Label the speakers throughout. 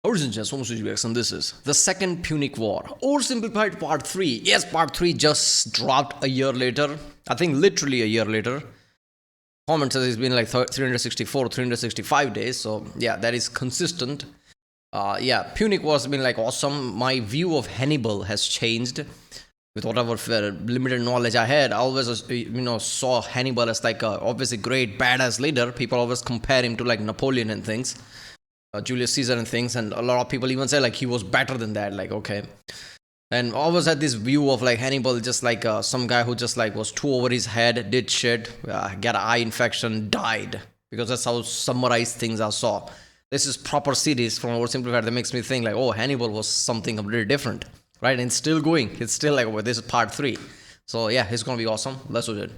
Speaker 1: Ladies and gentlemen, and this is the second Punic War. Oversimplified Part 3. Yes, Part 3 just dropped a year later. I think literally a year later. Comment says it's been like 364, 365 days. So yeah, that is consistent. Yeah, Punic War's been like awesome. My view of Hannibal has changed. With whatever limited knowledge I had, I always saw Hannibal as like a obviously great badass leader. People always compare him to like Napoleon and things. Julius Caesar and things, and a lot of people even say like he was better than that, like okay. And always had this view of like Hannibal just like some guy who just like was too over his head, did shit, got an eye infection, died, because that's how summarized things I saw. This is proper series from Oversimplified that makes me think like, oh, Hannibal was something completely different, right? And it's still going, it's still like, oh, this is part 3, so yeah, it's gonna be awesome. Let's do it.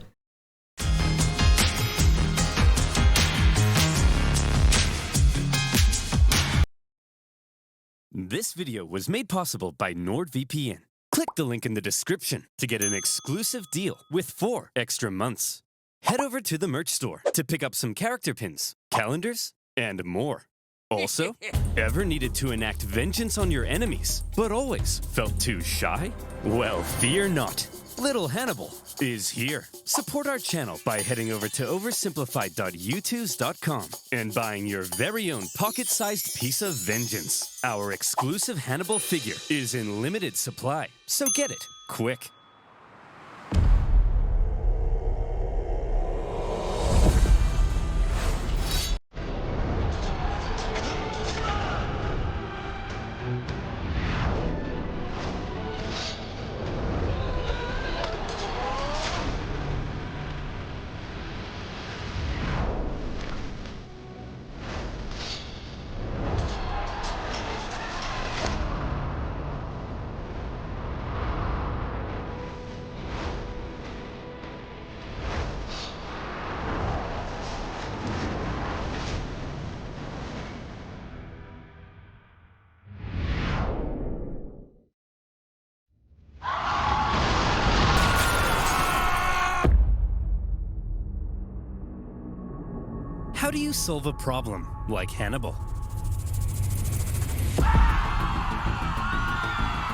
Speaker 2: This video was made possible by NordVPN. Click the link in the description to get an exclusive deal with 4 extra months. Head over to the merch store to pick up some character pins, calendars, and more. Also, ever needed to enact vengeance on your enemies, but always felt too shy? Well, fear not. Little Hannibal is here. Support our channel by heading over to oversimplified.youtube.com and buying your very own pocket-sized piece of vengeance. Our exclusive Hannibal figure is in limited supply, so get it quick. How do you solve a problem like Hannibal?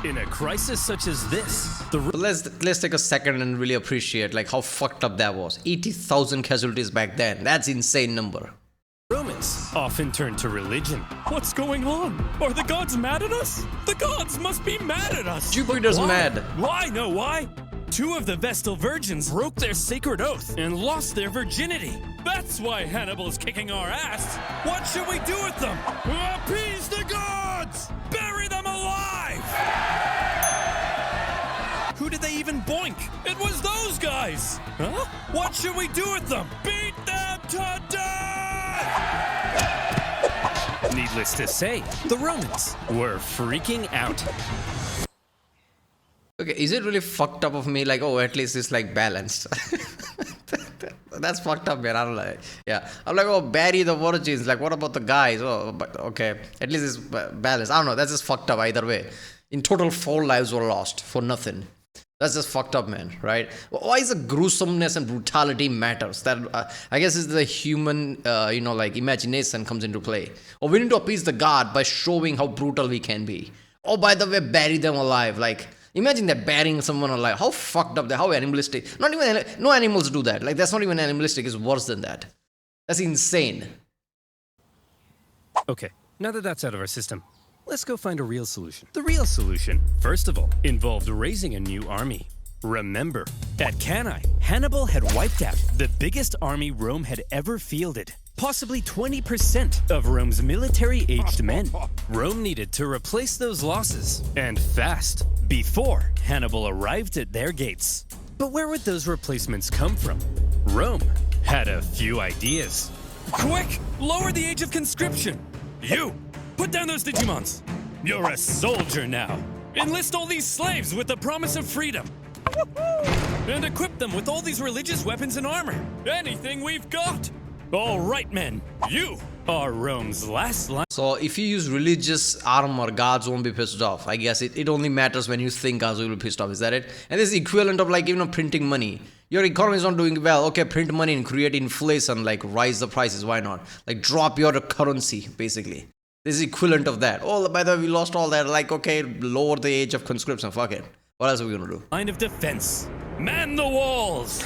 Speaker 2: In a crisis such as this,
Speaker 1: let's take a second and really appreciate like how fucked up that was. 80,000 casualties back then. That's insane number.
Speaker 2: Romans often turn to religion. What's going on? Are the gods mad at us? The gods must be mad at us.
Speaker 1: Jupiter's mad.
Speaker 2: Why? No, why? 2 of the Vestal virgins broke their sacred oath and lost their virginity. That's why Hannibal's kicking our ass. What should we do with them? Appease the gods! Bury them alive! Who did they even boink? It was those guys! Huh? What should we do with them? Beat them to death! Needless to say, the Romans were freaking out.
Speaker 1: Okay, is it really fucked up of me? Like, oh, at least it's like balanced. That's fucked up, man. I don't like. Yeah, I'm like, oh, bury the virgins. Like, what about the guys? Oh, but okay, at least it's balanced. I don't know. That's just fucked up either way. In total, 4 lives were lost for nothing. That's just fucked up, man. Right? Why is the gruesomeness and brutality matters? That I guess is the human, like imagination comes into play. Or we need to appease the god by showing how brutal we can be. Oh, by the way, bury them alive. Like. Imagine that burying someone alive. How fucked up that, how animalistic. Not even, no animals do that. Like, that's not even animalistic, it's worse than that. That's insane.
Speaker 2: Okay, now that that's out of our system, let's go find a real solution. The real solution, first of all, involved raising a new army. Remember, at Cannae, Hannibal had wiped out the biggest army Rome had ever fielded. Possibly 20% of Rome's military-aged men. Rome needed to replace those losses, and fast, before Hannibal arrived at their gates. But where would those replacements come from? Rome had a few ideas. Quick! Lower the age of conscription! You! Put down those Digimons! You're a soldier now! Enlist all these slaves with the promise of freedom! And equip them with all these religious weapons and armor! Anything we've got! All right, men, you are Rome's last line.
Speaker 1: So if you use religious armor, gods won't be pissed off. I guess it only matters when you think gods will be pissed off. Is that it? And this is equivalent of like, printing money. Your economy is not doing well. Okay, print money and create inflation, like rise the prices. Why not? Like drop your currency, basically. This is equivalent of that. Oh, by the way, we lost all that. Like, okay, lower the age of conscription. Fuck it. What else are we gonna do?
Speaker 2: Line of defense. Man the walls!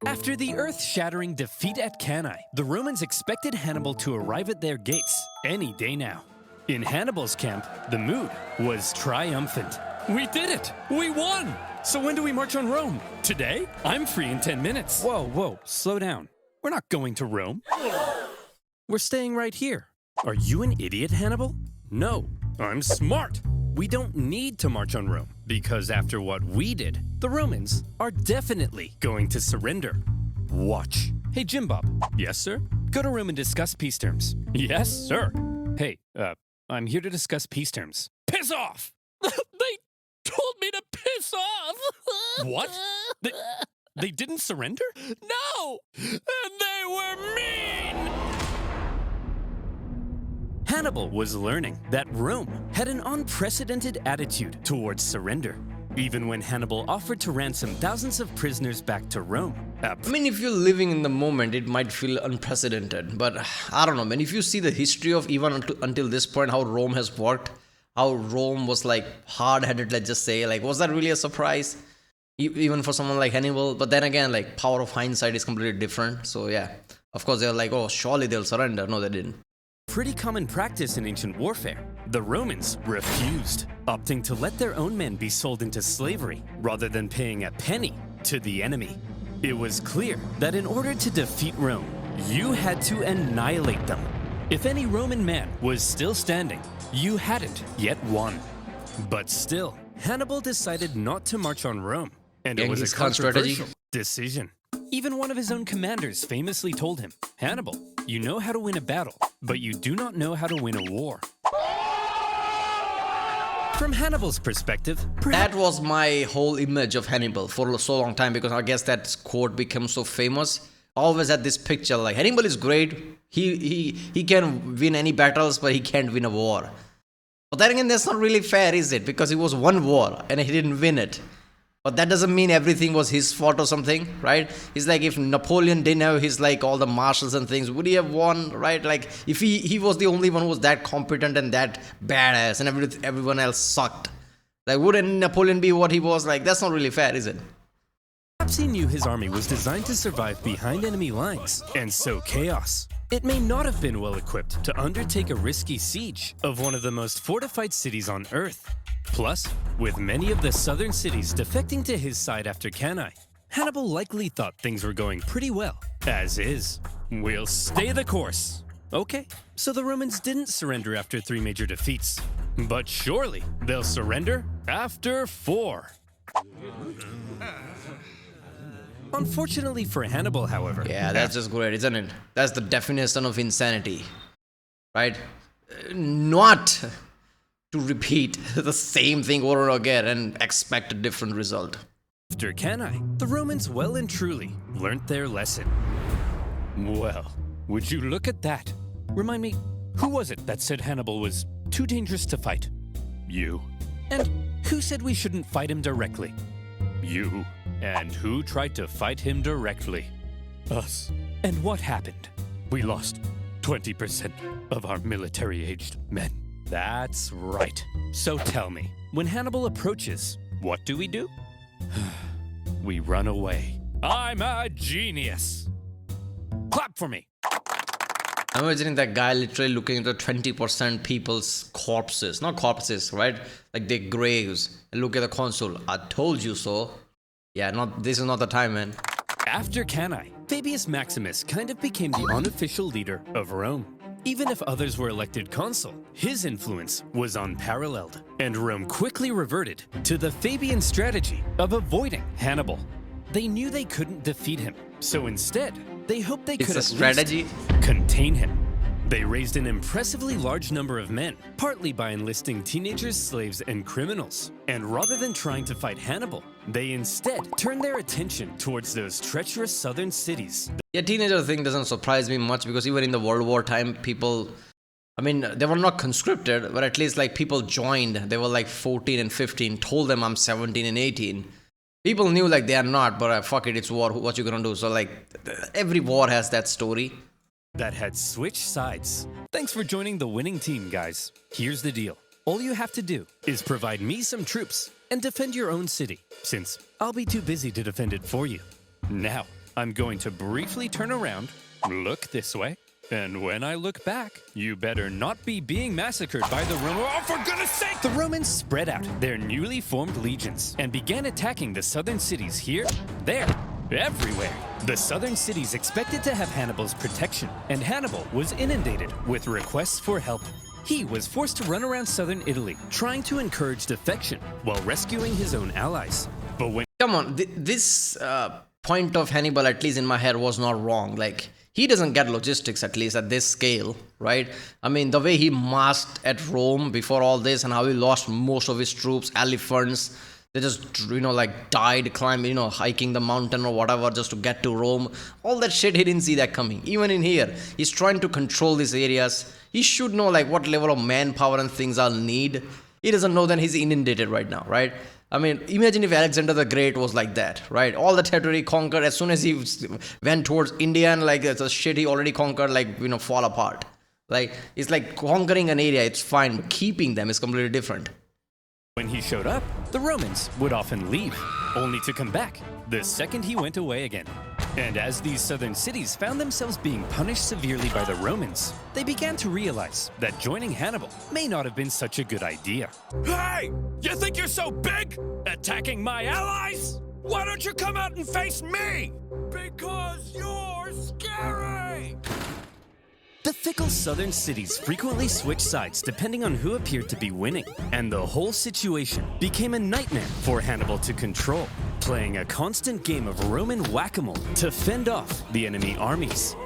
Speaker 2: After the earth-shattering defeat at Cannae, the Romans expected Hannibal to arrive at their gates any day now. In Hannibal's camp, the mood was triumphant. We did it! We won! So when do we march on Rome? Today? I'm free in 10 minutes. Whoa, slow down. We're not going to Rome. We're staying right here. Are you an idiot, Hannibal? No, I'm smart. We don't need to march on Rome, because after what we did, the Romans are definitely going to surrender. Watch. Hey, Jim Bob. Yes, sir? Go to Rome and discuss peace terms. Yes, sir. Hey, I'm here to discuss peace terms. Piss off! They told me to piss off! What? They didn't surrender? No! And they were mean! Hannibal was learning that Rome had an unprecedented attitude towards surrender, even when Hannibal offered to ransom thousands of prisoners back to Rome.
Speaker 1: I mean, if you're living in the moment, it might feel unprecedented, but I don't know, man. If you see the history of even until this point, how Rome has worked, how Rome was like hard-headed, let's just say, like, was that really a surprise? Even for someone like Hannibal? But then again, like, power of hindsight is completely different. So yeah, of course they're like, oh, surely they'll surrender. No, they didn't.
Speaker 2: Pretty common practice in ancient warfare. The Romans refused, opting to let their own men be sold into slavery rather than paying a penny to the enemy. It was clear that in order to defeat Rome, you had to annihilate them. If any Roman man was still standing, you hadn't yet won. But still, Hannibal decided not to march on Rome, and it was a controversial decision. Even one of his own commanders famously told him, Hannibal, you know how to win a battle, but you do not know how to win a war. From Hannibal's perspective,
Speaker 1: that was my whole image of Hannibal for so long time, because I guess that quote became so famous. Always had this picture like Hannibal is great. He can win any battles, but he can't win a war. But then again, that's not really fair, is it? Because it was one war and he didn't win it. But that doesn't mean everything was his fault or something, right? It's like if Napoleon didn't have his like all the marshals and things, would he have won, right? Like if he was the only one who was that competent and that badass and everyone else sucked. Like wouldn't Napoleon be what he was? Like that's not really fair, is it?
Speaker 2: Perhaps he knew his army was designed to survive behind enemy lines and sow chaos. It may not have been well equipped to undertake a risky siege of one of the most fortified cities on Earth. Plus, with many of the southern cities defecting to his side after Cannae, Hannibal likely thought things were going pretty well. As is, we'll stay the course. Okay, so the Romans didn't surrender after 3 major defeats. But surely they'll surrender after 4. Unfortunately for Hannibal, however...
Speaker 1: Yeah, that's just great, isn't it? That's the definition of insanity, right? Not to repeat the same thing over and again and expect a different result.
Speaker 2: After Cannae, the Romans well and truly learnt their lesson. Well, would you look at that? Remind me, who was it that said Hannibal was too dangerous to fight? You. And who said we shouldn't fight him directly? You. And who tried to fight him directly? Us. And what happened? We lost 20% of our military-aged men. That's right. So tell me, when Hannibal approaches, what do? We run away. I'm a genius. Clap for me.
Speaker 1: I'm imagining that guy literally looking at the 20% people's corpses. Not corpses, right? Like their graves. And look at the console. I told you so. Yeah, this is not the time, man.
Speaker 2: After Cannae, Fabius Maximus kind of became the unofficial leader of Rome. Even if others were elected consul, his influence was unparalleled, and Rome quickly reverted to the Fabian strategy of avoiding Hannibal. They knew they couldn't defeat him, so instead, they hoped they could at least contain him. They raised an impressively large number of men, partly by enlisting teenagers, slaves, and criminals. And rather than trying to fight Hannibal, they instead turned their attention towards those treacherous southern cities.
Speaker 1: Yeah, teenager thing doesn't surprise me much because even in the World War time, people, I mean, they were not conscripted, but at least like people joined. They were like 14 and 15, told them I'm 17 and 18. People knew like they are not, but fuck it, it's war. What you gonna do? So like every war has that story.
Speaker 2: That had switched sides. Thanks for joining the winning team, guys. Here's the deal. All you have to do is provide me some troops and defend your own city, since I'll be too busy to defend it for you. Now, I'm going to briefly turn around, look this way, and when I look back, you better not be being massacred by the Romans. Oh, for goodness sake! The Romans spread out their newly formed legions and began attacking the southern cities here, there, everywhere. The southern cities expected to have Hannibal's protection, and Hannibal was inundated with requests for help. He was forced to run around southern Italy, trying to encourage defection while rescuing his own allies. But when
Speaker 1: Come on, this point of Hannibal, at least in my head, was not wrong. Like, he doesn't get logistics, at least at this scale, right? I mean, the way he masked at Rome before all this and how he lost most of his troops, elephants, they just, like died climbing, hiking the mountain or whatever just to get to Rome. All that shit, he didn't see that coming. Even in here, he's trying to control these areas. He should know like what level of manpower and things I'll need. He doesn't know that he's inundated right now, right? I mean, imagine if Alexander the Great was like that, right? All the territory conquered as soon as he went towards India, and like the shit he already conquered, like, fall apart. Like, it's like conquering an area, it's fine, but keeping them is completely different.
Speaker 2: When he showed up, the Romans would often leave, only to come back the second he went away again. And as these southern cities found themselves being punished severely by the Romans, they began to realize that joining Hannibal may not have been such a good idea. Hey! You think you're so big? Attacking my allies? Why don't you come out and face me? Because you're scary! The fickle southern cities frequently switched sides depending on who appeared to be winning, and the whole situation became a nightmare for Hannibal to control, playing a constant game of Roman whack-a-mole to fend off the enemy armies.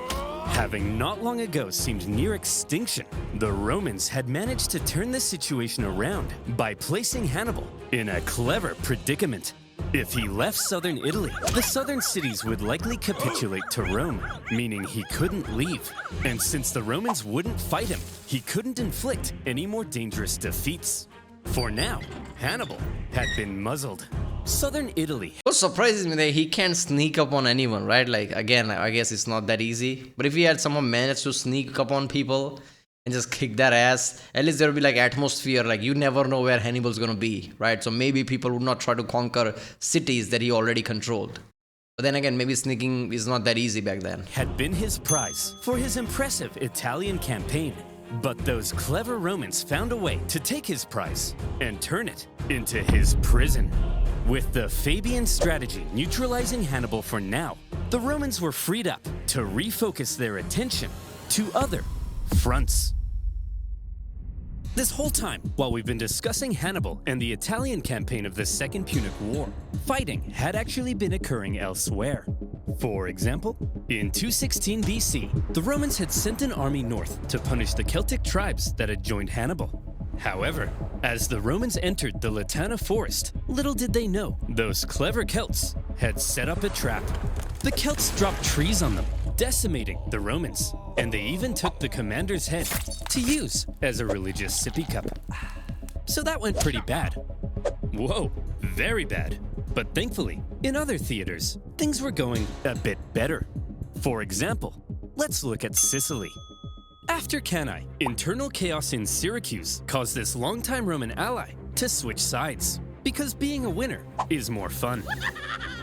Speaker 2: Having not long ago seemed near extinction, the Romans had managed to turn the situation around by placing Hannibal in a clever predicament. If he left southern Italy, the southern cities would likely capitulate to Rome, meaning he couldn't leave. And since the Romans wouldn't fight him, he couldn't inflict any more dangerous defeats. For now, Hannibal had been muzzled. Southern Italy.
Speaker 1: What surprises me that he can't sneak up on anyone, right? Like, again, I guess it's not that easy. But if he had someone managed to sneak up on people and just kick their ass, at least there would be like atmosphere, like you never know where Hannibal's gonna be, right? So maybe people would not try to conquer cities that he already controlled. But then again, maybe sneaking is not that easy back then.
Speaker 2: Had been his prize for his impressive Italian campaign. But those clever Romans found a way to take his prize and turn it into his prison. With the Fabian strategy neutralizing Hannibal for now, the Romans were freed up to refocus their attention to other fronts. This whole time, while we've been discussing Hannibal and the Italian campaign of the Second Punic War, fighting had actually been occurring elsewhere. For example, in 216 BC, the Romans had sent an army north to punish the Celtic tribes that had joined Hannibal. However, as the Romans entered the Latana forest, little did they know those clever Celts had set up a trap. The Celts dropped trees on them, decimating the Romans, and they even took the commander's head to use as a religious sippy cup. So that went pretty bad. Whoa, very bad. But thankfully, in other theaters, things were going a bit better. For example, let's look at Sicily. After Cannae, internal chaos in Syracuse caused this longtime Roman ally to switch sides, because being a winner is more fun.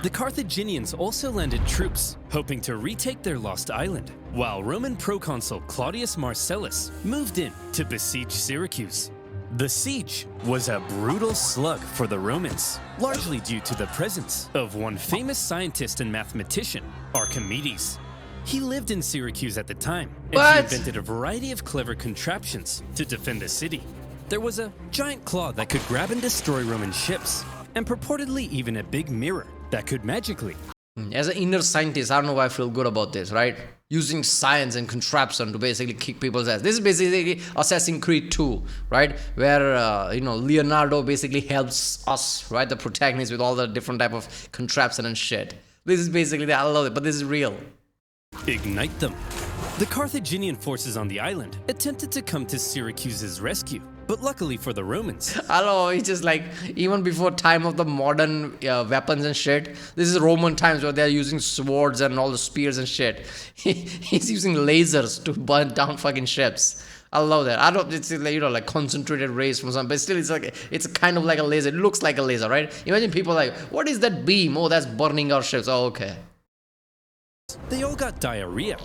Speaker 2: The Carthaginians also landed troops, hoping to retake their lost island, while Roman proconsul Claudius Marcellus moved in to besiege Syracuse. The siege was a brutal slug for the Romans, largely due to the presence of one famous scientist and mathematician, Archimedes. He lived in Syracuse at the time, and he invented a variety of clever contraptions to defend the city. There was a giant claw that could grab and destroy Roman ships, and purportedly even a big mirror that could magically...
Speaker 1: As an inner scientist, I don't know why I feel good about this, right? Using science and contraption to basically kick people's ass. This is basically Assassin's Creed 2, right? Where, Leonardo basically helps us, right? The protagonist with all the different type of contraption and shit. This is basically, I love it, but this is real.
Speaker 2: Ignite them. The Carthaginian forces on the island attempted to come to Syracuse's rescue, But luckily for the Romans,
Speaker 1: I don't know, it's just like, even before time of the modern weapons and shit, this is Roman times where they're using swords and all the spears and shit. He's using lasers to burn down fucking ships. I love that. I don't, it's like, like concentrated rays from some, but still it's like, it's kind of like a laser. It looks like a laser, right? Imagine people like, what is that beam? Oh, that's burning our ships. Oh, okay.
Speaker 2: they all got diarrhea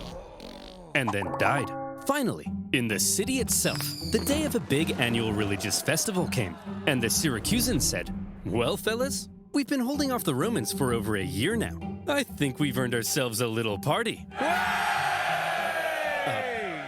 Speaker 2: and then died. Finally, in the city itself, the day of a big annual religious festival came, and the Syracusans said, "Well, fellas, we've been holding off the Romans for over a year now. I think we've earned ourselves a little party."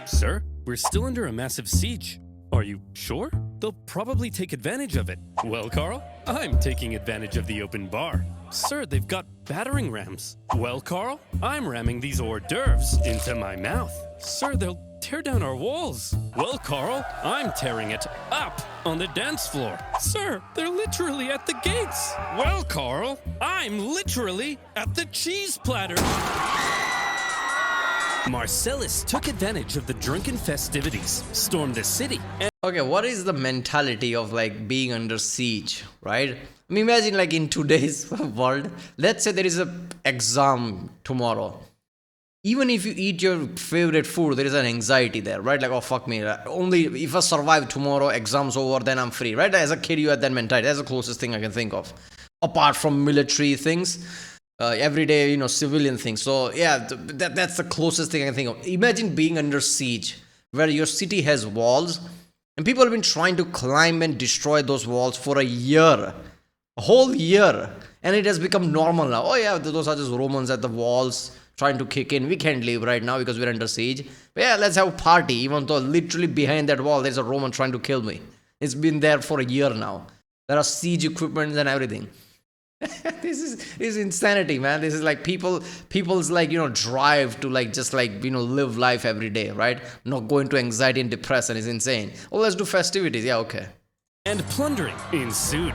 Speaker 2: Sir, we're still under a massive siege. Are you sure? They'll probably take advantage of it. Well, Carl, I'm taking advantage of the open bar. Sir, they've got battering rams. Well, Carl, I'm ramming these hors d'oeuvres into my mouth. Sir, they'll tear down our walls. Well, Carl, I'm tearing it up on the dance floor. Sir, they're literally at the gates. Well, Carl, I'm literally at the cheese platter. Marcellus took advantage of the drunken festivities, stormed the city, and
Speaker 1: Okay, what is the mentality of like being under siege, right? I mean, imagine like in today's world, let's say there is a exam tomorrow. Even if you eat your favorite food, there is an anxiety there, right? Like, oh, fuck me. Only if I survive tomorrow, exam's over, then I'm free, right? As a kid, you had that mentality. That's the closest thing I can think of. Apart from military things, everyday, civilian things. So, yeah, that's the closest thing I can think of. Imagine being under siege, where your city has walls, and people have been trying to climb and destroy those walls for a year. A whole year. And it has become normal now. Oh, yeah, those are just Romans at the walls trying to kick in. We can't leave right now because we're under siege. But yeah, let's have a party, even though literally behind that wall there's a Roman trying to kill me. It's been there for a year now. There are siege equipment and everything. This is insanity, man. This is like people's like, drive to like just like, live life every day, right? Not go into anxiety and depression is insane. Oh, let's do festivities. Yeah, okay.
Speaker 2: and plundering ensued.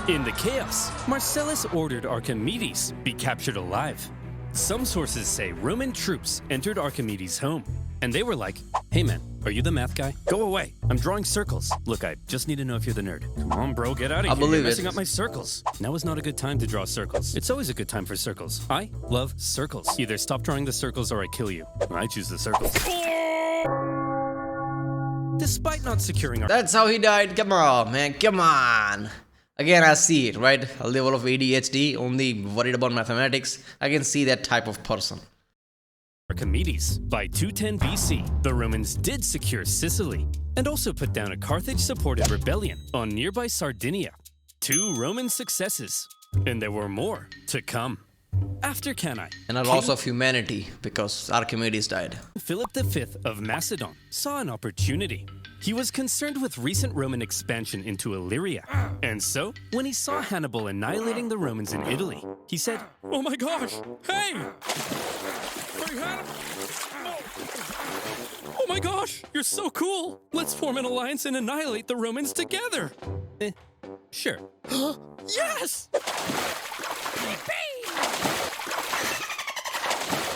Speaker 2: In the chaos, Marcellus ordered Archimedes be captured alive. Some sources say Roman troops entered Archimedes' home, and they were like, "Hey man, are you the math guy? Go away. I'm drawing circles. Look, I just need to know if you're the nerd. Come on, bro, get out of here. You're messing up my circles." Now is not a good time to draw circles. It's always a good time for circles. I love circles. Either stop drawing the circles or I kill you. I choose the circles. Despite not securing our...
Speaker 1: That's how he died. Come on, man. Come on. Again, I see it, right? A level of ADHD, only worried about mathematics. I can see that type of person.
Speaker 2: Archimedes. By 210 BC, the Romans did secure Sicily and also put down a Carthage-supported rebellion on nearby Sardinia. 2 Roman successes, and there were more to come. After Cannae,
Speaker 1: And a loss of humanity because Archimedes died.
Speaker 2: Philip V of Macedon saw an opportunity. He was concerned with recent Roman expansion into Illyria. And so, when he saw Hannibal annihilating the Romans in Italy, he said, "Oh my gosh, hey! Hey, Hannibal! Oh my gosh, you're so cool! Let's form an alliance and annihilate the Romans together!" Sure. Yes!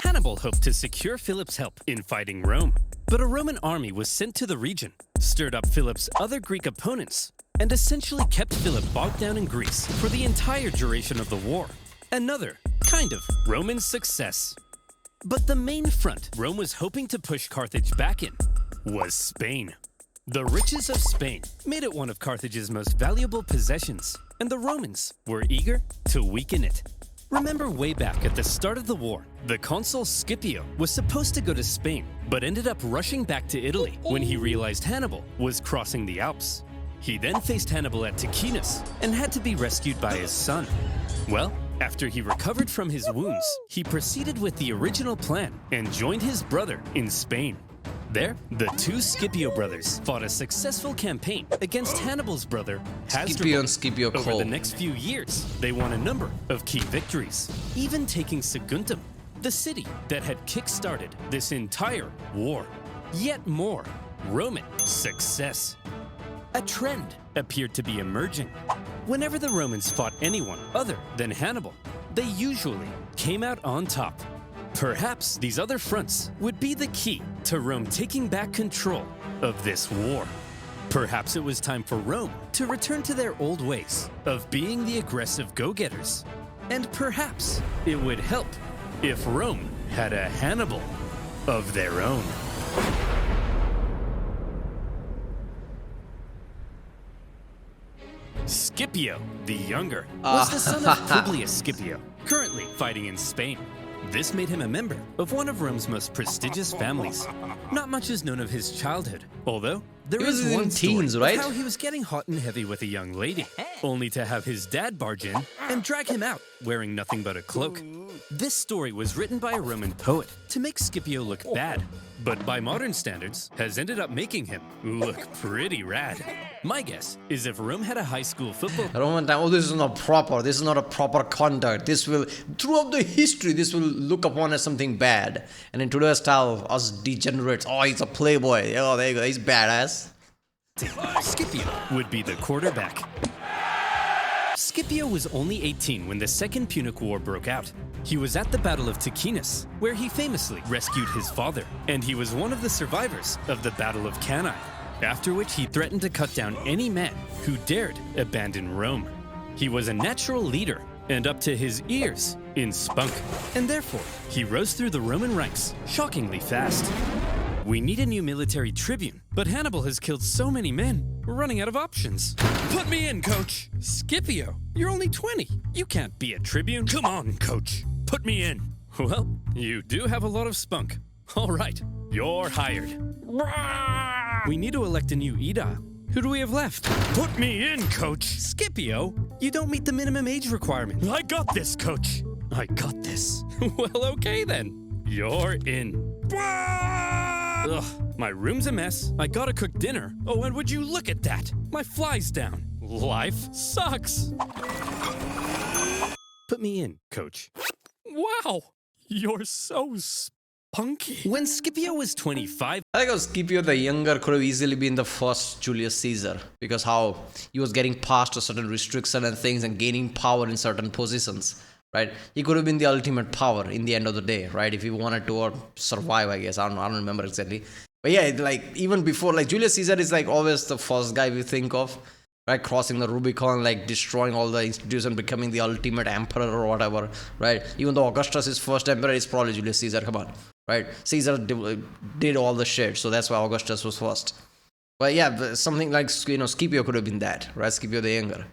Speaker 2: Hannibal hoped to secure Philip's help in fighting Rome. But a Roman army was sent to the region, stirred up Philip's other Greek opponents, and essentially kept Philip bogged down in Greece for the entire duration of the war. Another kind of Roman success. But the main front Rome was hoping to push Carthage back in was Spain. The riches of Spain made it one of Carthage's most valuable possessions, and the Romans were eager to weaken it. Remember way back at the start of the war, the consul Scipio was supposed to go to Spain, but ended up rushing back to Italy when he realized Hannibal was crossing the Alps. He then faced Hannibal at Ticinus and had to be rescued by his son. Well, after he recovered from his wounds, he proceeded with the original plan and joined his brother in Spain. There, the 2 Scipio brothers fought a successful campaign against Hannibal's brother,
Speaker 1: Scipio and Scipio
Speaker 2: Over
Speaker 1: Cole.
Speaker 2: the next few years, they won a number of key victories, even taking Saguntum, the city that had kick-started this entire war. Yet more Roman success. A trend appeared to be emerging. Whenever the Romans fought anyone other than Hannibal, they usually came out on top. Perhaps these other fronts would be the key to Rome taking back control of this war. Perhaps it was time for Rome to return to their old ways of being the aggressive go-getters. And perhaps it would help if Rome had a Hannibal of their own. Scipio the Younger was the son of Publius Scipio, currently fighting in Spain. This made him a member of one of Rome's most prestigious families. Not much is known of his childhood, although there is one
Speaker 1: teens,
Speaker 2: story
Speaker 1: right?
Speaker 2: of how he was getting hot and heavy with a young lady, only to have his dad barge in and drag him out wearing nothing but a cloak. This story was written by a Roman poet to make Scipio look bad, but by modern standards has ended up making him look pretty rad. My guess is if Rome had a high school football
Speaker 1: Roman time, oh, this is not proper. This is not a proper conduct. This will, throughout the history, this will look upon as something bad. And in today's style, us degenerates, oh, he's a playboy. Oh, there you go, he's badass.
Speaker 2: Scipio would be the quarterback. Scipio was only 18 when the Second Punic War broke out. He was at the Battle of Ticinus, where he famously rescued his father, and he was one of the survivors of the Battle of Cannae, after which he threatened to cut down any man who dared abandon Rome. He was a natural leader and up to his ears in spunk, and therefore he rose through the Roman ranks shockingly fast. We need a new military tribune, but Hannibal has killed so many men, we're running out of options. Put me in, coach. Scipio, you're only 20. You can't be a tribune. Come on, coach. Put me in. Well, you do have a lot of spunk. All right, you're hired. We need to elect a new aedile. Who do we have left? Put me in, coach. Scipio, you don't meet the minimum age requirement. I got this, coach. I got this. Well, okay then. You're in. Ugh, my room's a mess. I gotta cook dinner. Oh, and would you look at that? My fly's down. Life sucks. Put me in, coach. Wow, you're so spunky. When Scipio was 25,
Speaker 1: I think Scipio the Younger could have easily been the first Julius Caesar, because how he was getting past a certain restriction and things and gaining power in certain positions, right? He could have been the ultimate power in the end of the day, right? If he wanted to or survive, I guess. I don't remember exactly. But yeah, like even before, like Julius Caesar is like always the first guy we think of, right? Crossing the Rubicon, like destroying all the institutions, becoming the ultimate emperor or whatever, right? Even though Augustus is first emperor, it's probably Julius Caesar, come on, right? Caesar did all the shit, so that's why Augustus was first. But yeah, something like, Scipio could have been that, right? Scipio the Younger.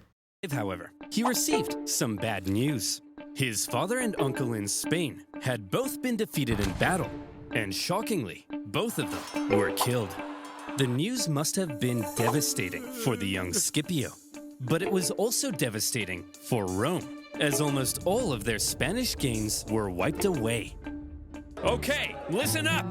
Speaker 2: however, he received some bad news. His father and uncle in Spain had both been defeated in battle, and shockingly, both of them were killed. The news must have been devastating for the young Scipio, but it was also devastating for Rome, as almost all of their Spanish gains were wiped away. Okay, listen up!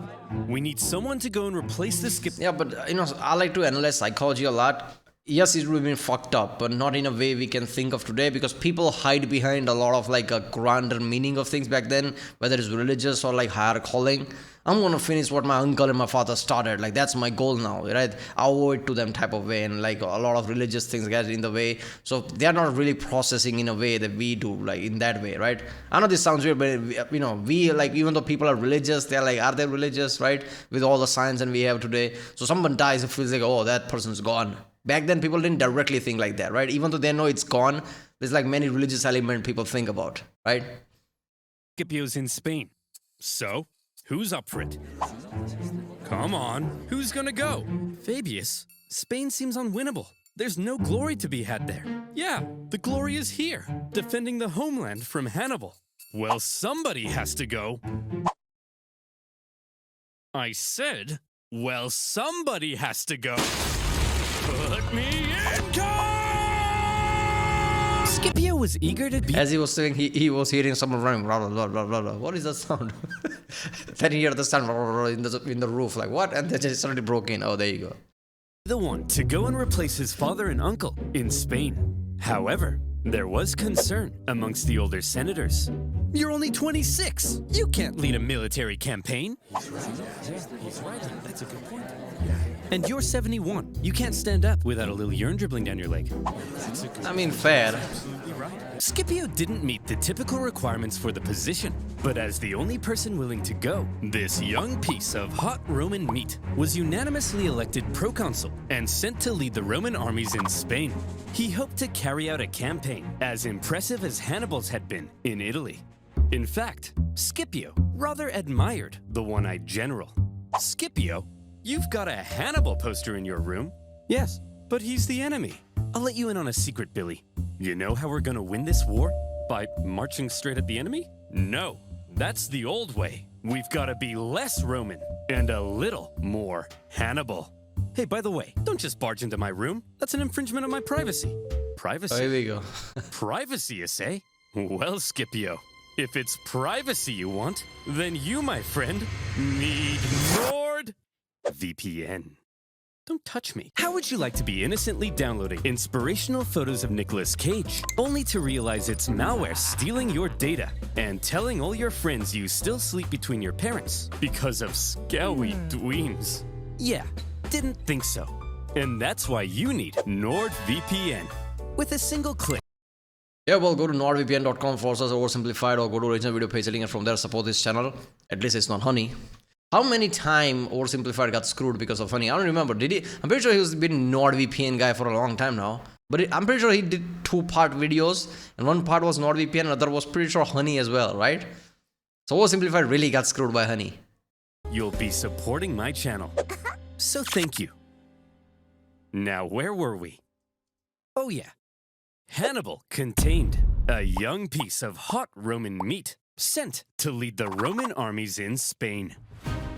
Speaker 2: We need someone to go and replace the Scipio.
Speaker 1: Yeah, but I like to analyze psychology a lot. Yes, it would have been fucked up, but not in a way we can think of today, because people hide behind a lot of like a grander meaning of things back then, whether it's religious or like higher calling. I'm gonna finish what my uncle and my father started. Like that's my goal now, right? I owe it to them type of way, and like a lot of religious things get in the way. So they're not really processing in a way that we do, like in that way, right? I know this sounds weird, but we like, even though people are religious, they're like, are they religious, right? With all the science and we have today. So someone dies, it feels like, oh, that person's gone. Back then, people didn't directly think like that, right? Even though they know it's gone, there's like many religious elements people think about, right?
Speaker 2: Scipio's in Spain. So, who's up for it? Come on, who's gonna go? Fabius, Spain seems unwinnable. There's no glory to be had there. Yeah, the glory is here, defending the homeland from Hannibal. Well, somebody has to go. I said, well, somebody has to go. Put me in, coach! Scipio was eager to be.
Speaker 1: As he was saying, he was hearing someone running, blah, blah, blah, blah, blah. What is that sound? Then he heard the sound in the roof, like what? And then it suddenly broke in. Oh, there you go.
Speaker 2: The one to go and replace his father and uncle in Spain. However, there was concern amongst the older senators. You're only 26. You can't lead a military campaign. He's right. That's a good point. And you're 71. You can't stand up without a little urine dribbling down your leg.
Speaker 1: I mean, fair.
Speaker 2: Scipio didn't meet the typical requirements for the position, but as the only person willing to go, this young piece of hot Roman meat was unanimously elected proconsul and sent to lead the Roman armies in Spain. He hoped to carry out a campaign as impressive as Hannibal's had been in Italy. In fact, Scipio rather admired the one-eyed general. Scipio, you've got a Hannibal poster in your room. Yes, but he's the enemy. I'll let you in on a secret, Billy. You know how we're gonna win this war? By marching straight at the enemy? No, that's the old way. We've gotta be less Roman and a little more Hannibal. Hey, by the way, don't just barge into my room. That's an infringement of my privacy. Privacy?
Speaker 1: Oh, here we go.
Speaker 2: Privacy, you say? Well, Scipio, if it's privacy you want, then you, my friend, need NordVPN. Don't touch me. How would you like to be innocently downloading inspirational photos of Nicolas Cage, only to realize it's malware stealing your data and telling all your friends you still sleep between your parents because of scowy dweens? Yeah, didn't think so. And that's why you need NordVPN. With a single click.
Speaker 1: Yeah, well, go to nordvpn.com/oversimplified or go to original video page, link it from there, support this channel. At least it's not honey. How many times OverSimplified got screwed because of honey? I don't remember. Did he? I'm pretty sure he's been NordVPN guy for a long time now. But I'm pretty sure he did 2-part videos, and one part was NordVPN, and another was pretty sure honey as well, right? So OverSimplified really got screwed by honey.
Speaker 2: You'll be supporting my channel. So thank you. Now, where were we? Oh yeah. Hannibal contained a young piece of hot Roman meat sent to lead the Roman armies in Spain.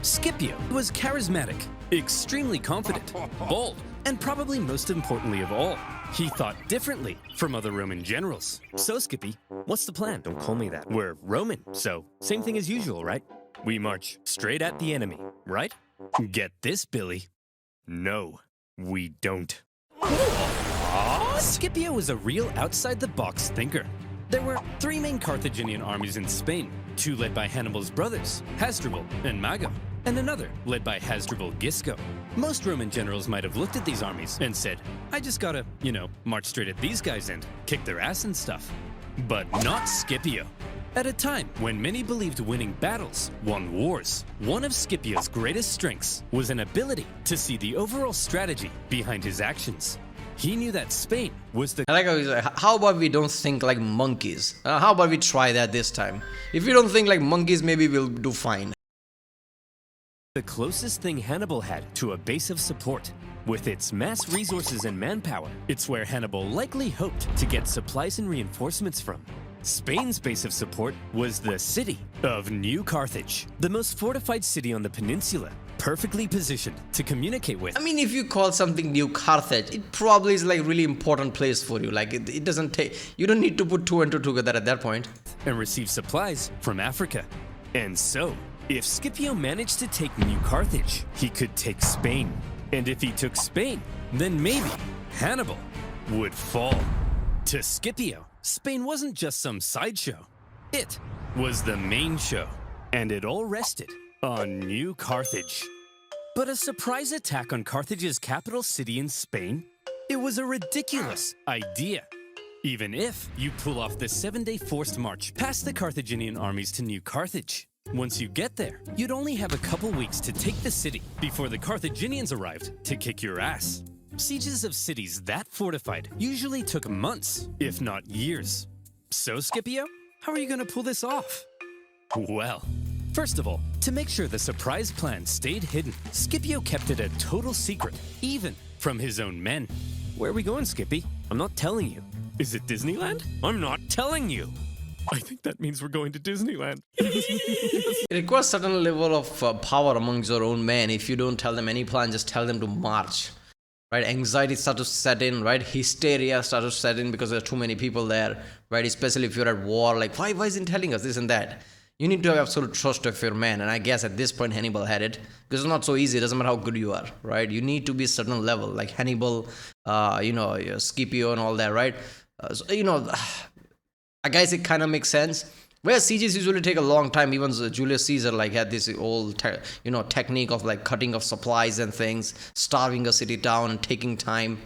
Speaker 2: Scipio was charismatic, extremely confident, bold, and probably most importantly of all, he thought differently from other Roman generals. So, Skippy, what's the plan? Don't call me that. We're Roman, so same thing as usual, right? We march straight at the enemy, right? Get this, Billy. No, we don't. Scipio was a real outside-the-box thinker. There were 3 main Carthaginian armies in Spain, 2 led by Hannibal's brothers, Hasdrubal and Mago, and another led by Hasdrubal Gisco. Most Roman generals might have looked at these armies and said, I just gotta, march straight at these guys and kick their ass and stuff. But not Scipio. At a time when many believed winning battles won wars, one of Scipio's greatest strengths was an ability to see the overall strategy behind his actions. He knew that Spain was the...
Speaker 1: I like how he's like, how about we don't think like monkeys? How about we try that this time? If we don't think like monkeys, maybe we'll do fine.
Speaker 2: The closest thing Hannibal had to a base of support. With its mass resources and manpower, it's where Hannibal likely hoped to get supplies and reinforcements from. Spain's base of support was the city of New Carthage, the most fortified city on the peninsula, perfectly positioned to communicate with.
Speaker 1: I mean, if you call something New Carthage, it probably is like really important place for you. Like it doesn't take, you don't need to put 2 and 2 together at that point.
Speaker 2: And receive supplies from Africa. And so, if Scipio managed to take New Carthage, he could take Spain. And if he took Spain, then maybe Hannibal would fall. To Scipio, Spain wasn't just some sideshow. It was the main show. And it all rested on New Carthage. But a surprise attack on Carthage's capital city in Spain? It was a ridiculous idea. Even if you pull off the 7-day forced march past the Carthaginian armies to New Carthage. Once you get there, you'd only have a couple weeks to take the city before the Carthaginians arrived to kick your ass. Sieges of cities that fortified usually took months, if not years. So, Scipio, how are you going to pull this off? Well, first of all, to make sure the surprise plan stayed hidden, Scipio kept it a total secret, even from his own men. Where are we going, Skippy? I'm not telling you. Is it Disneyland? I'm not telling you. I think that means we're going to Disneyland.
Speaker 1: It requires certain level of power amongst your own men. If you don't tell them any plan, just tell them to march. Right? Anxiety starts to set in, right? Hysteria starts to set in because there are too many people there, right? Especially if you're at war, like, why isn't telling us this and that? You need to have absolute trust of your man. And I guess at this point, Hannibal had it. Because it's not so easy. It doesn't matter how good you are, right? You need to be a certain level, like Hannibal, Scipio and all that, right? I guess it kind of makes sense. Where sieges usually take a long time. Even Julius Caesar had this old technique of like cutting off supplies and things, starving a city down and taking time.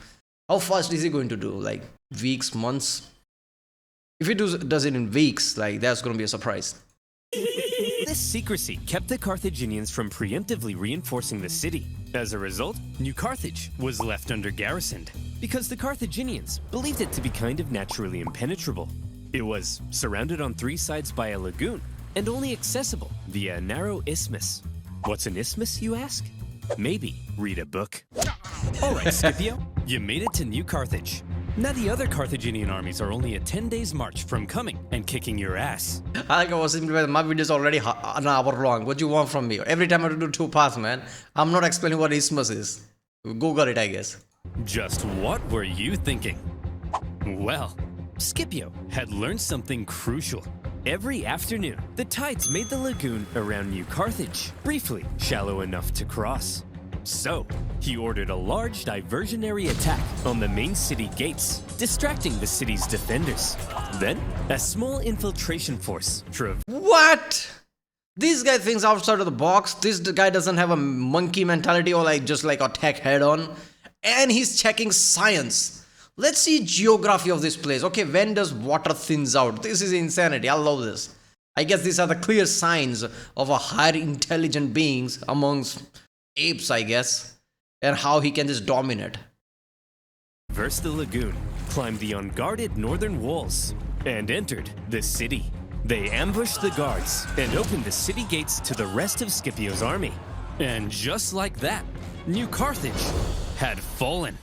Speaker 1: How fast is he going to do? Like weeks, months? If he does it in weeks, like that's gonna be a surprise.
Speaker 2: This secrecy kept the Carthaginians from preemptively reinforcing the city. As a result, New Carthage was left under garrisoned because the Carthaginians believed it to be kind of naturally impenetrable. It was surrounded on 3 sides by a lagoon and only accessible via a narrow isthmus. What's an isthmus, you ask? Maybe read a book. All right, Scipio, you made it to New Carthage. Now the other Carthaginian armies are only a 10 days march from coming and kicking your ass.
Speaker 1: I like OverSimplified. My video is already an hour long. What do you want from me? Every time I have to do 2 parts, man. I'm not explaining what isthmus is. Google it, I guess.
Speaker 2: Just what were you thinking? Well, Scipio had learned something crucial. Every afternoon, the tides made the lagoon around New Carthage briefly shallow enough to cross. So, he ordered a large diversionary attack on the main city gates, distracting the city's defenders. Then, a small infiltration force
Speaker 1: What? This guy thinks outside of the box. This guy doesn't have a monkey mentality or like just like attack head on. And he's checking science. Let's see geography of this place. Okay, when does water thins out? This is insanity. I love this. I guess these are the clear signs of a higher intelligent beings amongst apes, I guess, and how he can just dominate.
Speaker 2: traverse the lagoon, climbed the unguarded northern walls, and entered the city. They ambushed the guards and opened the city gates to the rest of Scipio's army. And just like that, New Carthage had fallen.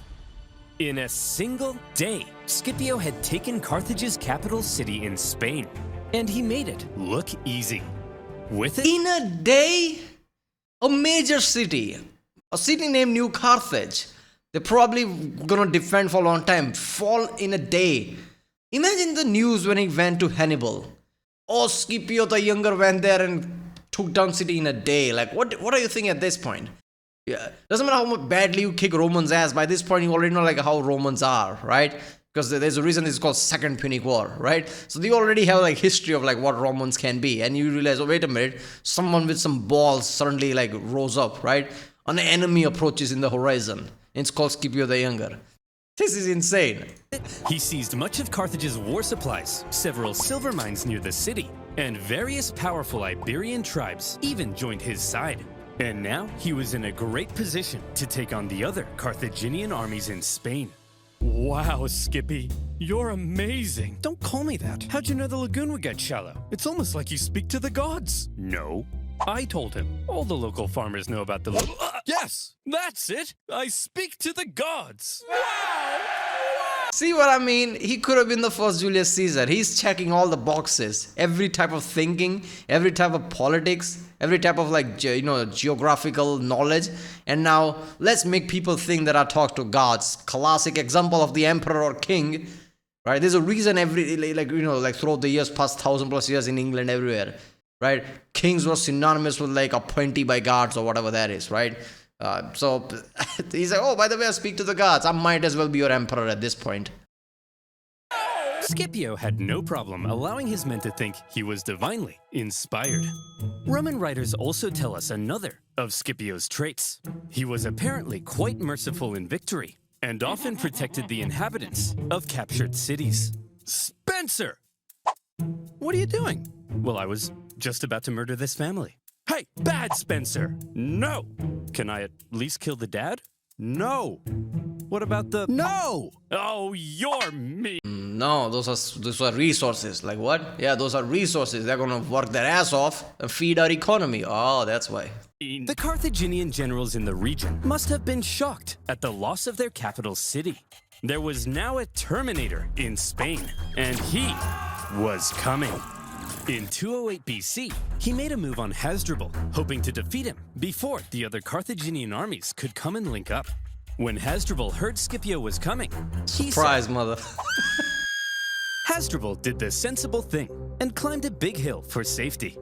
Speaker 2: In a single day, Scipio had taken Carthage's capital city in Spain, and he made it look easy. With it,
Speaker 1: In a day, a major city, a city named New Carthage, they're probably gonna defend for a long time, fall in a day. Imagine the news when he went to Hannibal. Oh, Scipio the Younger went there and took down city in a day. Like, what are you thinking at this point? Yeah, doesn't matter how much badly you kick Romans' ass. By this point, you already know like how Romans are, right? Because there's a reason it's called Second Punic War, right? So they already have like history of like what Romans can be, and you realize, oh wait a minute, someone with some balls suddenly like rose up, right? An enemy approaches in the horizon. It's called Scipio the Younger. This is insane.
Speaker 2: he seized much of Carthage's war supplies, several silver mines near the city, and various powerful Iberian tribes even joined his side. And now he was in a great position to take on the other Carthaginian armies in Spain. Wow, Skippy, you're amazing. Don't call me that. How'd you know the lagoon would get shallow? It's almost like you speak to the gods. No. I told him. All the local farmers know about the Yes, that's it. I speak to the gods.
Speaker 1: See what I mean? He could have been the first Julius Caesar. He's checking all the boxes. Every type of thinking, every type of politics, every type of like, geographical knowledge. And now let's make people think that I talk to gods. Classic example of the emperor or king, right? There's a reason throughout the years, past 1,000+ years in England, everywhere, right? Kings were synonymous with like appointee by gods or whatever that is, right? So he's like, oh, by the way, I speak to the gods. I might as well be your emperor at this point.
Speaker 2: Scipio had no problem allowing his men to think he was divinely inspired. Roman writers also tell us another of Scipio's traits. He was apparently quite merciful in victory and often protected the inhabitants of captured cities. Spencer! What are you doing? Well, I was just about to murder this family. Hey, bad Spencer! No! Can I at least kill the dad? No! What about the... No! Oh, you're me!
Speaker 1: No, those are resources. Like what? Yeah, those are resources. They're gonna work their ass off and feed our economy. Oh, that's why.
Speaker 2: The Carthaginian generals in the region must have been shocked at the loss of their capital city. There was now a Terminator in Spain, and he was coming. In 208 BC, he made a move on Hasdrubal, hoping to defeat him before the other Carthaginian armies could come and link up. When Hasdrubal heard Scipio was coming, he
Speaker 1: Surprise, mother.
Speaker 2: Hasdrubal did the sensible thing and climbed a big hill for safety.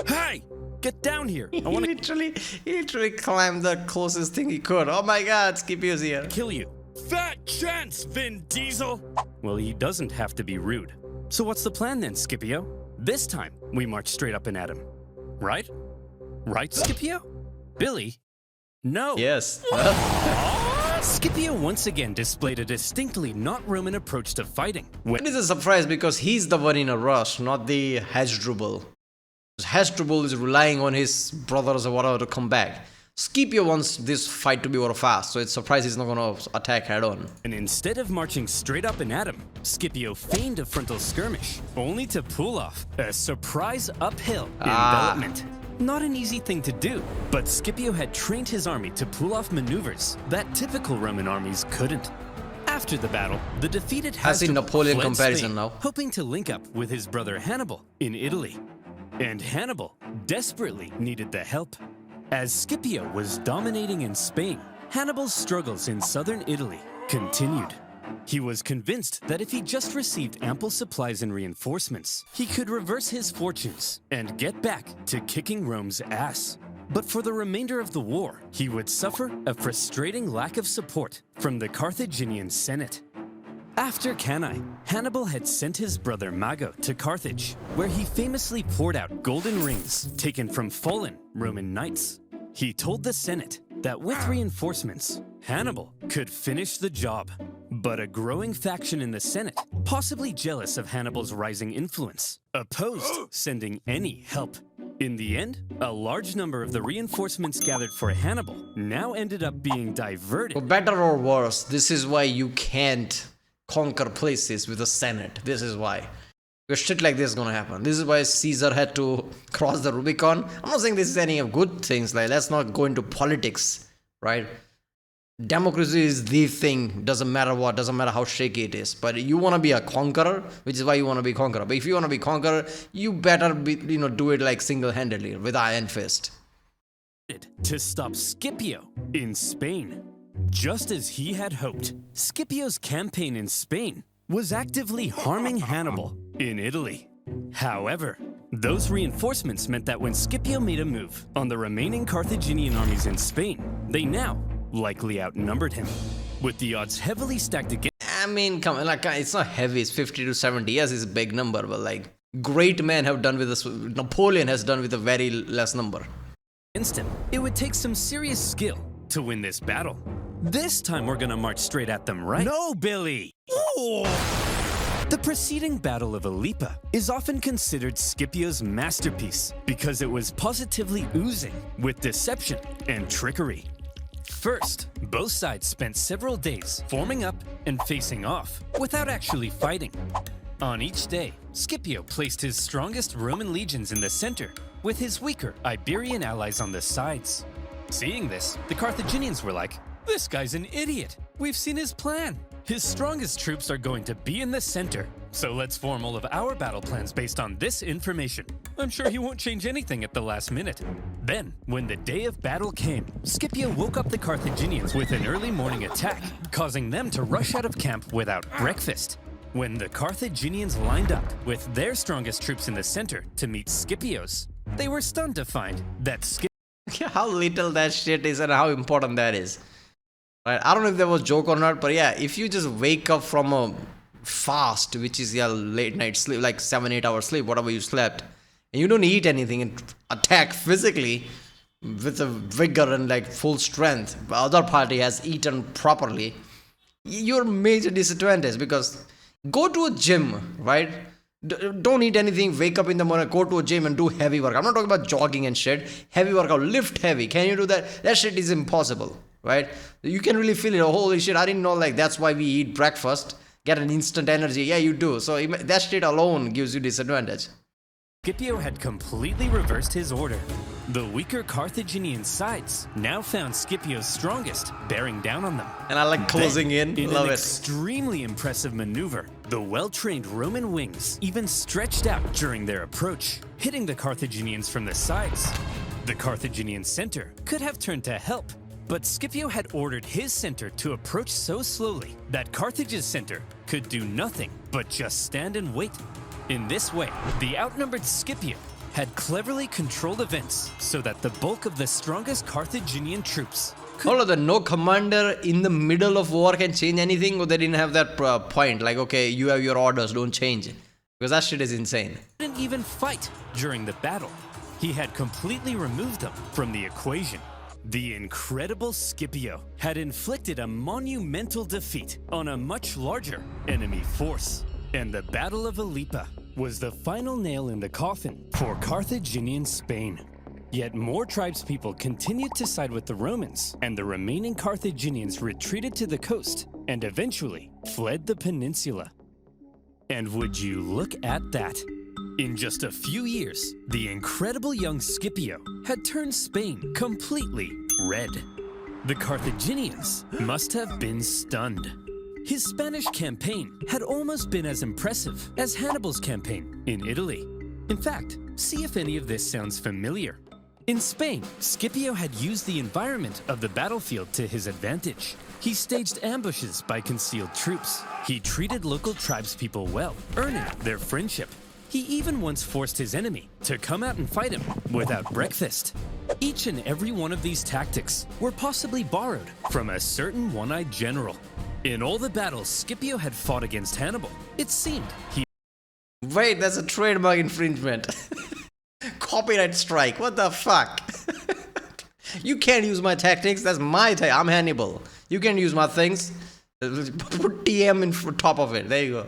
Speaker 2: Hey, get down here! I want to
Speaker 1: He literally climbed the closest thing he could. Oh my God, Scipio's here.
Speaker 2: kill you. Fat chance, Vin Diesel! Well, he doesn't have to be rude. So what's the plan then, Scipio? This time, we march straight up and at him. Right? Right, Scipio? Billy? No.
Speaker 1: Yes.
Speaker 2: Scipio once again displayed a distinctly not Roman approach to fighting.
Speaker 1: It is a surprise because he's the one in a rush, not the Hasdrubal. Hasdrubal is relying on his brothers or whatever to come back. Scipio wants this fight to be over fast, so it's surprised he's not going to attack head on.
Speaker 2: And instead of marching straight up and at him, Scipio feigned a frontal skirmish, only to pull off a surprise uphill envelopment. Not an easy thing to do, but Scipio had trained his army to pull off maneuvers that typical Roman armies couldn't. After the battle, the defeated Hasdrubal
Speaker 1: Napoleon
Speaker 2: fled
Speaker 1: comparison
Speaker 2: Spain,
Speaker 1: now.
Speaker 2: hoping to link up with his brother Hannibal in Italy. And Hannibal desperately needed the help. As Scipio was dominating in Spain, Hannibal's struggles in southern Italy continued. He was convinced that if he just received ample supplies and reinforcements, he could reverse his fortunes and get back to kicking Rome's ass. But for the remainder of the war, he would suffer a frustrating lack of support from the Carthaginian Senate. After Cannae, Hannibal had sent his brother Mago to Carthage, where he famously poured out golden rings taken from fallen Roman knights. He told the Senate that with reinforcements, Hannibal could finish the job. But a growing faction in the Senate, possibly jealous of Hannibal's rising influence, opposed sending any help. In the end, a large number of the reinforcements gathered for Hannibal now ended up being diverted.
Speaker 1: For better or worse, this is why you can't conquer places with the Senate. This is why. Because shit like this is gonna happen. This is why Caesar had to cross the Rubicon. I'm not saying this is any of good things. Like, let's not go into politics, right? Democracy is the thing. Doesn't matter what, doesn't matter how shaky it is. But you want to be a conqueror, which is why you want to be conqueror. But if you want to be conqueror, you better be, do it like single-handedly with iron fist.
Speaker 2: To stop Scipio in Spain. Just as he had hoped, Scipio's campaign in Spain was actively harming Hannibal in Italy. However, those reinforcements meant that when Scipio made a move on the remaining Carthaginian armies in Spain, they now likely outnumbered him. With the odds heavily stacked against
Speaker 1: I mean, come on, like, it's not heavy, it's 50 to 70. Yes, it's a big number, but like, great men have done with this. Napoleon has done with a very less number.
Speaker 2: him, it would take some serious skill to win this battle. This time we're gonna march straight at them, right? No, Billy! Ooh. The preceding Battle of Ilipa is often considered Scipio's masterpiece because it was positively oozing with deception and trickery. First, both sides spent several days forming up and facing off without actually fighting. On each day, Scipio placed his strongest Roman legions in the center with his weaker Iberian allies on the sides. Seeing this, the Carthaginians were like, "This guy's an idiot. We've seen his plan. His strongest troops are going to be in the center, so let's form all of our battle plans based on this information. I'm sure he won't change anything at the last minute." Then, when the day of battle came, Scipio woke up the Carthaginians with an early morning attack, causing them to rush out of camp without breakfast. When the Carthaginians lined up with their strongest troops in the center to meet Scipio's, they were stunned to find that
Speaker 1: How little that shit is and how important that is. Right? I don't know if that was a joke or not, but yeah, if you just wake up from a fast, which is your late night sleep, like 7-8 hours sleep, whatever you slept, and you don't eat anything and attack physically with a vigor and like full strength, the other party has eaten properly, you're major disadvantage. Because go to a gym, right? Don't eat anything, wake up in the morning, go to a gym and do heavy work. I'm not talking about jogging and shit. Heavy workout, lift heavy. Can you do that? That shit is impossible, right? You can really feel it. Oh, holy shit, I didn't know, like, that's why we eat breakfast. Get an instant energy. Yeah, you do. So that shit alone gives you disadvantage.
Speaker 2: Scipio had completely reversed his order. The weaker Carthaginian sides now found Scipio's strongest bearing down on them.
Speaker 1: And I like closing in. Love
Speaker 2: an
Speaker 1: it.
Speaker 2: Extremely impressive maneuver, the well-trained Roman wings even stretched out during their approach, hitting the Carthaginians from the sides. The Carthaginian center could have turned to help, but Scipio had ordered his center to approach so slowly that Carthage's center could do nothing but just stand and wait. In this way, the outnumbered Scipio had cleverly controlled events so that the bulk of the strongest Carthaginian troops
Speaker 1: Hold on, no commander in the middle of war can change anything, or they didn't have that point, like, okay, you have your orders, don't change it. Because that shit is insane.
Speaker 2: couldn't even fight during the battle. He had completely removed them from the equation. The incredible Scipio had inflicted a monumental defeat on a much larger enemy force, and the Battle of Ilipa was the final nail in the coffin for Carthaginian Spain. Yet more tribespeople continued to side with the Romans, and the remaining Carthaginians retreated to the coast and eventually fled the peninsula. And would you look at that? In just a few years, the incredible young Scipio had turned Spain completely red. The Carthaginians must have been stunned. His Spanish campaign had almost been as impressive as Hannibal's campaign in Italy. In fact, see if any of this sounds familiar. In Spain, Scipio had used the environment of the battlefield to his advantage. He staged ambushes by concealed troops. He treated local tribespeople well, earning their friendship. He even once forced his enemy to come out and fight him without breakfast. Each and every one of these tactics were possibly borrowed from a certain one-eyed general. In all the battles Scipio had fought against Hannibal, it seemed he...
Speaker 1: Wait, that's a trademark infringement. Copyright strike. What the fuck? You can't use my tactics. That's my I'm Hannibal. You can't use my things. Put TM in top of it. There you go.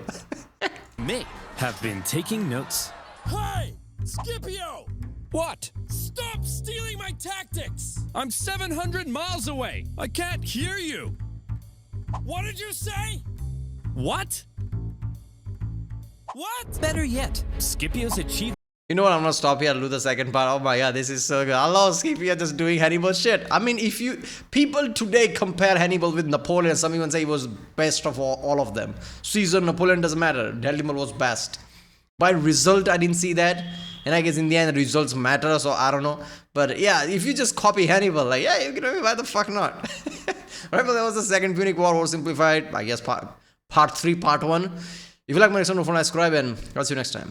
Speaker 2: may have been taking notes.
Speaker 3: Hey! Scipio!
Speaker 2: What?
Speaker 3: Stop stealing my tactics!
Speaker 2: I'm 700 miles away. I can't hear you.
Speaker 3: What did you say?
Speaker 2: What?
Speaker 3: What?
Speaker 2: Better yet, Scipio's achievement.
Speaker 1: You know what? I'm gonna stop here. I'll do the second part. Oh my god, this is so good. I love Scipio just doing Hannibal shit. I mean, if you people today compare Hannibal with Napoleon, some even say he was best of all of them. Caesar, Napoleon doesn't matter. Hannibal was best. By result, I didn't see that, and I guess in the end, the results matter. So I don't know. But yeah, if you just copy Hannibal, like yeah, you know, why the fuck not? Right, but that was the second Punic War, OverSimplified. I guess part 3, part 1. If you like my next one, subscribe, and I'll see you next time.